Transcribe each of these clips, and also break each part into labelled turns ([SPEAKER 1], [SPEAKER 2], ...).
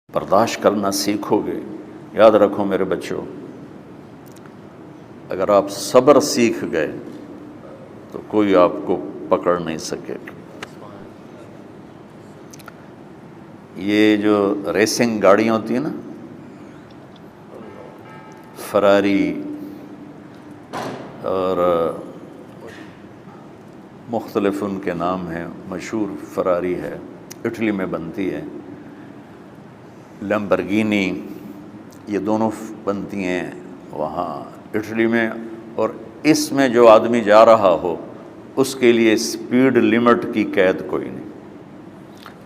[SPEAKER 1] برداشت کرنا سیکھو گے. یاد رکھو میرے بچوں، اگر آپ صبر سیکھ گئے تو کوئی آپ کو پکڑ نہیں سکے گا. یہ جو ریسنگ گاڑیاں ہوتی ہیں نا، فراری اور مختلف ان کے نام ہیں، مشہور فراری ہے، اٹلی میں بنتی ہے. لمبرگینی، یہ دونوں بنتی ہیں وہاں اٹلی میں. اور اس میں جو آدمی جا رہا ہو اس کے لیے سپیڈ لمٹ کی قید کوئی نہیں،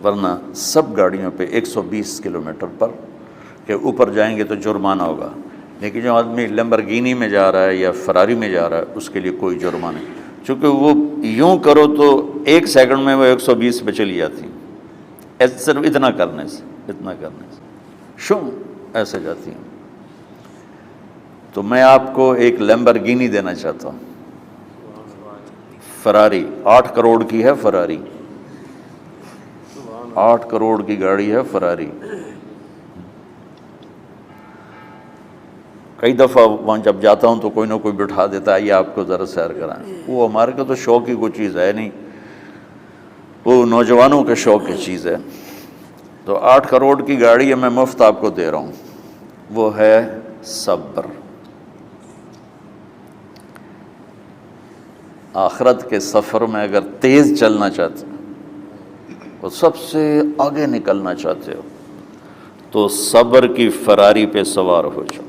[SPEAKER 1] ورنہ سب گاڑیوں پہ 120 کلومیٹر پر کے اوپر جائیں گے تو جرمانہ ہوگا. لیکن جو آدمی لمبرگینی میں جا رہا ہے یا فراری میں جا رہا ہے اس کے لیے کوئی جرمانہ نہیں، چونکہ وہ یوں کرو تو 1 سیکنڈ میں وہ 120 پہ چلی جاتی ہیں، صرف اتنا کرنے سے شوں ایسے جاتی ہیں. تو میں آپ کو ایک لمبرگینی دینا چاہتا ہوں، فراری 8 کروڑ کی ہے. فراری 8 کروڑ کی گاڑی ہے فراری. کئی دفعہ وہاں جب جاتا ہوں تو کوئی نہ کوئی بٹھا دیتا ہے، یہ آپ کو ذرا سیر کرائیں. وہ ہمارے کو تو شوق کی کوئی چیز ہے نہیں، وہ نوجوانوں کے شوق کی چیز ہے. تو 8 کروڑ کی گاڑی ہے، میں مفت آپ کو دے رہا ہوں، وہ ہے صبر. آخرت کے سفر میں اگر تیز چلنا چاہتے ہو اور سب سے آگے نکلنا چاہتے ہو تو صبر کی فراری پہ سوار ہو جاؤ.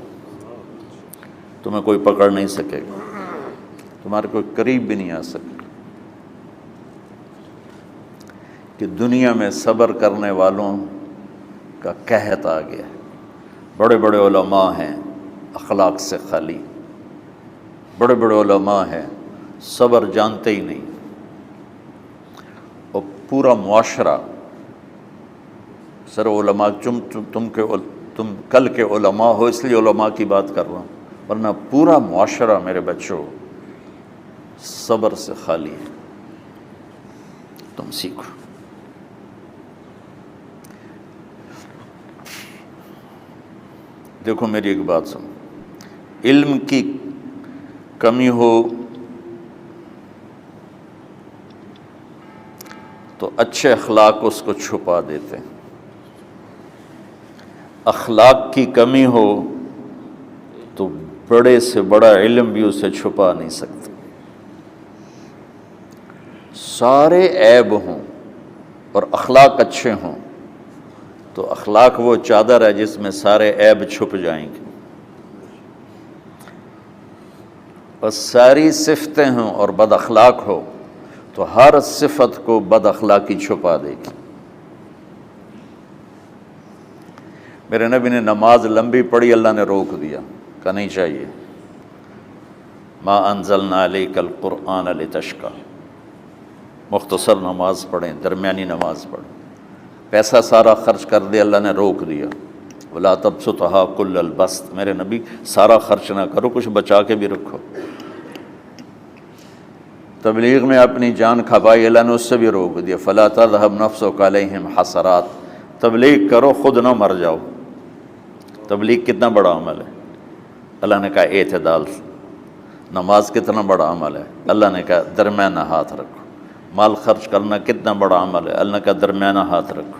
[SPEAKER 1] تمہیں کوئی پکڑ نہیں سکے گا، تمہارے کوئی قریب بھی نہیں آ سکے. کہ دنیا میں صبر کرنے والوں کا قحط آ گیا. بڑے بڑے علماء ہیں اخلاق سے خالی، بڑے بڑے علماء ہیں صبر جانتے ہی نہیں. اور پورا معاشرہ سر علماء، تم کل کے علماء ہو اس لیے علماء کی بات کر رہا ہوں، ورنہ پورا معاشرہ میرے بچوں صبر سے خالی ہے. تم سیکھو. دیکھو میری ایک بات سنو، علم کی کمی ہو تو اچھے اخلاق اس کو چھپا دیتے ہیں، اخلاق کی کمی ہو تو بڑے سے بڑا علم بھی اسے چھپا نہیں سکتا. سارے عیب ہوں اور اخلاق اچھے ہوں تو اخلاق وہ چادر ہے جس میں سارے عیب چھپ جائیں گے. بس ساری صفتیں ہوں اور بد اخلاق ہو تو ہر صفت کو بد اخلاقی چھپا دے گی. میرے نبی نے نماز لمبی پڑھی، اللہ نے روک دیا، کہا نہیں چاہیے. ما انزلنا علیک القرآن لتشقی، مختصر نماز پڑھیں، درمیانی نماز پڑھیں. پیسہ سارا خرچ کر دے، اللہ نے روک دیا. ولا تبسطها کل البسط، میرے نبی سارا خرچ نہ کرو، کچھ بچا کے بھی رکھو. تبلیغ میں اپنی جان کھپائی، اللہ نے اس سے بھی روک دیا. فلا تذهب نفسك علیہم حسرات، تبلیغ کرو خود نہ مر جاؤ. تبلیغ کتنا بڑا عمل ہے، اللہ نے کہا اعتدال. نماز کتنا بڑا عمل ہے، اللہ نے کہا درمیانہ ہاتھ رکھو. مال خرچ کرنا کتنا بڑا عمل ہے، اللہ نے کہا درمیانہ ہاتھ رکھو.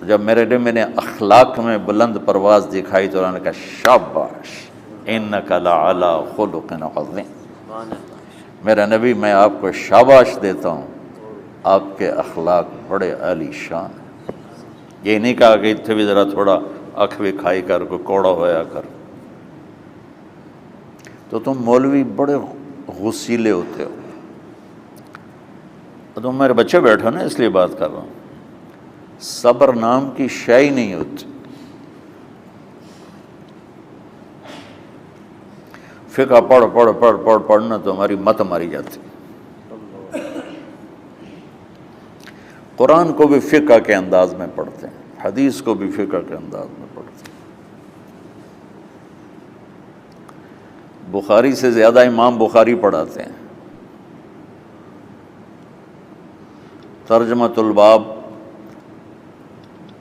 [SPEAKER 1] جب میرے نبی نے اخلاق میں بلند پرواز دکھائی تو اللہ نے کہا شاباش انک لعلی خلق عظیم. میرا نبی میں آپ کو شاباش دیتا ہوں، آپ کے اخلاق بڑے عالی شان ہیں. یہ نہیں کہا کہ اتنے بھی ذرا تھوڑا اکھ بھی کھائی کر، کوئی کوڑا ہویا کر. تو تم مولوی بڑے غسیلے ہوتے ہو. تم میرے بچے بیٹھو نا، اس لیے بات کر رہا ہوں. صبر نام کی شے ہی نہیں ہوتی. فقہ پڑھنا تو ہماری مت ماری جاتی. قرآن کو بھی فقہ کے انداز میں پڑھتے ہیں، حدیث کو بھی فقہ کے انداز میں پڑھتے ہیں. بخاری سے زیادہ امام بخاری پڑھاتے ہیں. ترجمۃ الباب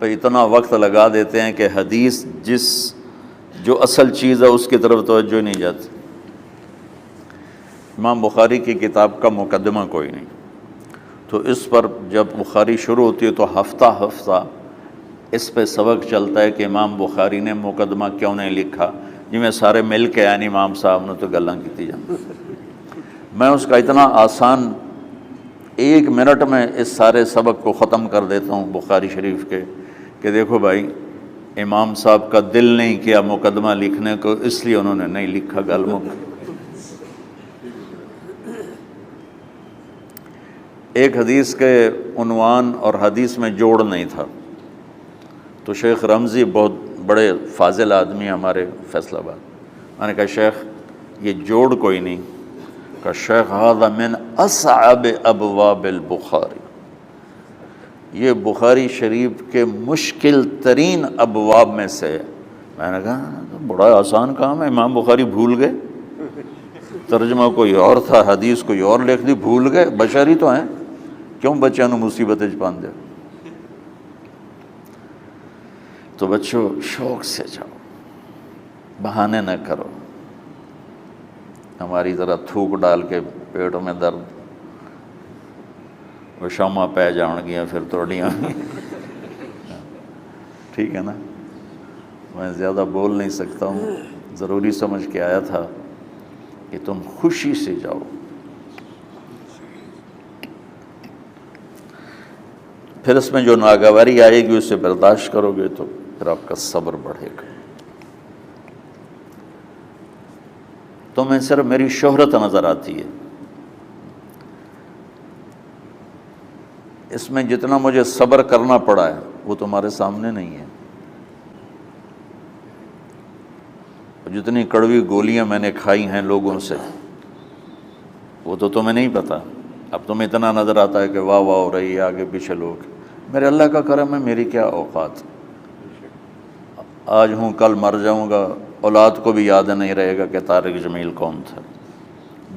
[SPEAKER 1] پہ اتنا وقت لگا دیتے ہیں کہ حدیث جو اصل چیز ہے اس کی طرف توجہ نہیں جاتی۔ امام بخاری کی کتاب کا مقدمہ کوئی نہیں، تو اس پر جب بخاری شروع ہوتی ہے تو ہفتہ ہفتہ اس پہ سبق چلتا ہے کہ امام بخاری نے مقدمہ کیوں نہیں لکھا، جی میں سارے مل کے یعنی امام صاحب نے تو گلاں کیتی جان۔ میں اس کا اتنا آسان 1 منٹ میں اس سارے سبق کو ختم کر دیتا ہوں بخاری شریف کے، کہ دیکھو بھائی امام صاحب کا دل نہیں کیا مقدمہ لکھنے کو، اس لیے انہوں نے نہیں لکھا۔ گلموں ایک حدیث کے عنوان اور حدیث میں جوڑ نہیں تھا، تو شیخ رمزی بہت بڑے فاضل آدمی ہمارے فیصل آباد، میں نے کہا شیخ یہ جوڑ کوئی نہیں، کہا شیخ ھذا من اصعب ابواب البخاری، یہ بخاری شریف کے مشکل ترین ابواب میں سے۔ میں نے کہا بڑا آسان کام ہے، امام بخاری بھول گئے، ترجمہ کوئی اور تھا، حدیث کوئی اور لکھ دی، بھول گئے، بشر ہی تو ہیں، کیوں بچوں نو مصیبت وچ پاندے ہو؟ تو بچوں شوق سے جاؤ، بہانے نہ کرو، ہماری طرح تھوک ڈال کے پیٹ میں درد، وہ شامہ پہ جان گیا پھر توڑیاں۔ ٹھیک ہے نا، میں زیادہ بول نہیں سکتا ہوں، ضروری سمجھ کے آیا تھا کہ تم خوشی سے جاؤ۔ پھر اس میں جو ناگواری آئے گی اسے برداشت کرو گے تو پھر آپ کا صبر بڑھے گا۔ تمہیں صرف میری شہرت نظر آتی ہے، اس میں جتنا مجھے صبر کرنا پڑا ہے وہ تمہارے سامنے نہیں ہے، جتنی کڑوی گولیاں میں نے کھائی ہیں لوگوں سے وہ تو تمہیں نہیں پتہ۔ اب تمہیں اتنا نظر آتا ہے کہ واہ واہ ہو رہی ہے آگے پیچھے لوگ، میرے اللہ کا کرم ہے، میری کیا اوقات، آج ہوں کل مر جاؤں گا، اولاد کو بھی یاد نہیں رہے گا کہ طارق جمیل کون تھا۔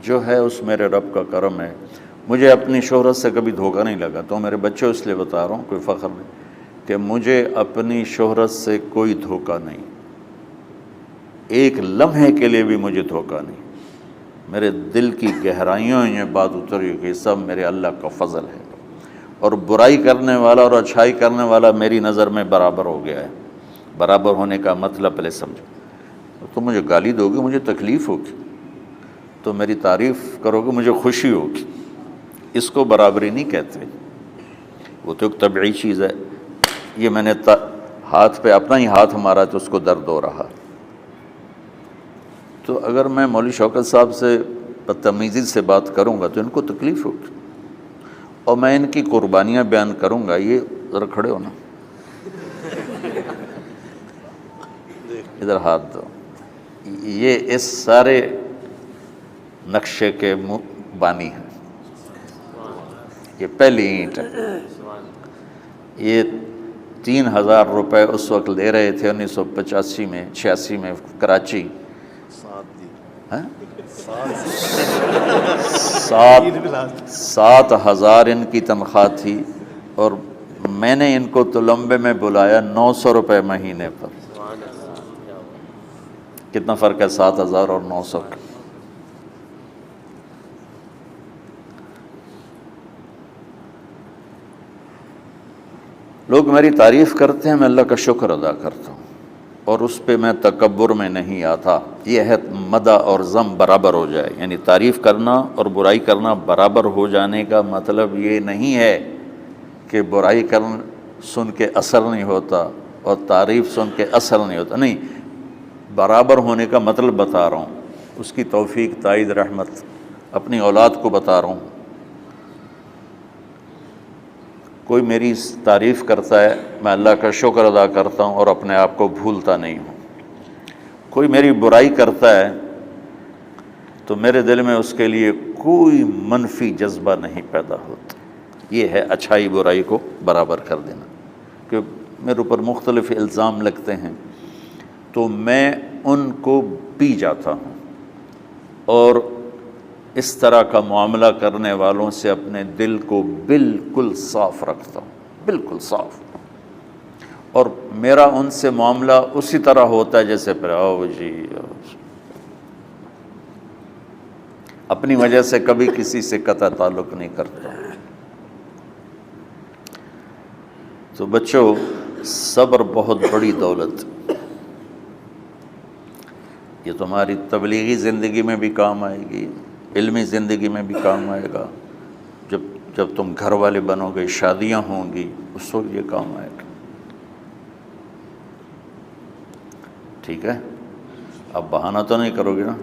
[SPEAKER 1] جو ہے اس میرے رب کا کرم ہے، مجھے اپنی شہرت سے کبھی دھوکہ نہیں لگا، تو میرے بچوں اس لیے بتا رہا ہوں، کوئی فخر نہیں، کہ مجھے اپنی شہرت سے کوئی دھوکہ نہیں، ایک لمحے کے لیے بھی مجھے دھوکہ نہیں، میرے دل کی گہرائیوں یہ بات اتری کہ سب میرے اللہ کا فضل ہے، اور برائی کرنے والا اور اچھائی کرنے والا میری نظر میں برابر ہو گیا ہے۔ برابر ہونے کا مطلب پہلے سمجھو، تم مجھے گالی دو گے مجھے تکلیف ہوگی، تو میری تعریف کرو گے مجھے خوشی ہوگی، اس کو برابری نہیں کہتے، وہ تو ایک طبعی چیز ہے۔ یہ میں نے ہاتھ پہ اپنا ہی ہاتھ مارا تو اس کو درد ہو رہا، تو اگر میں مولوی شوکت صاحب سے بدتمیزی سے بات کروں گا تو ان کو تکلیف ہوگی، اور میں ان کی قربانیاں بیان کروں گا۔ یہ ذرا کھڑے ہونا، ادھر ہاتھ دو، یہ اس سارے نقشے کے بانی ہیں، یہ پہلی اینٹ ہے۔ یہ 3000 روپے اس وقت لے رہے تھے 1985 میں 86 میں کراچی، 7,000 ان کی تنخواہ تھی، اور میں نے ان کو تلمبے میں بلایا 900 روپے مہینے پر۔ کتنا فرق ہے 7,000 اور 900 کا؟ لوگ میری تعریف کرتے ہیں، میں اللہ کا شکر ادا کرتا ہوں، اور اس پہ میں تکبر میں نہیں آتا۔ یہ ہے مدح اور ذم برابر ہو جائے، یعنی تعریف کرنا اور برائی کرنا برابر ہو جانے کا مطلب یہ نہیں ہے کہ برائی سن کے اثر نہیں ہوتا اور تعریف سن کے اثر نہیں ہوتا، نہیں، برابر ہونے کا مطلب بتا رہا ہوں، اس کی توفیق، تائید، رحمت اپنی اولاد کو بتا رہا ہوں۔ کوئی میری تعریف کرتا ہے، میں اللہ کا شکر ادا کرتا ہوں اور اپنے آپ کو بھولتا نہیں ہوں۔ کوئی میری برائی کرتا ہے تو میرے دل میں اس کے لیے کوئی منفی جذبہ نہیں پیدا ہوتا۔ یہ ہے اچھائی برائی کو برابر کر دینا۔ کہ میرے اوپر مختلف الزام لگتے ہیں تو میں ان کو پی جاتا ہوں، اور اس طرح کا معاملہ کرنے والوں سے اپنے دل کو بالکل صاف رکھتا ہوں، بالکل صاف، اور میرا ان سے معاملہ اسی طرح ہوتا ہے جیسے پھر آؤ جی اپنی وجہ سے کبھی کسی سے قطع تعلق نہیں کرتا۔ تو بچوں، صبر بہت بڑی دولت، یہ تمہاری تبلیغی زندگی میں بھی کام آئے گی، علمی زندگی میں بھی کام آئے گا، جب تم گھر والے بنو گے، شادیاں ہوں گی، اس وقت یہ کام آئے گا۔ ٹھیک ہے، اب بہانہ تو نہیں کرو گے نا،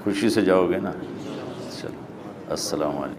[SPEAKER 1] خوشی سے جاؤ گے نا؟ چلو، السلام علیکم۔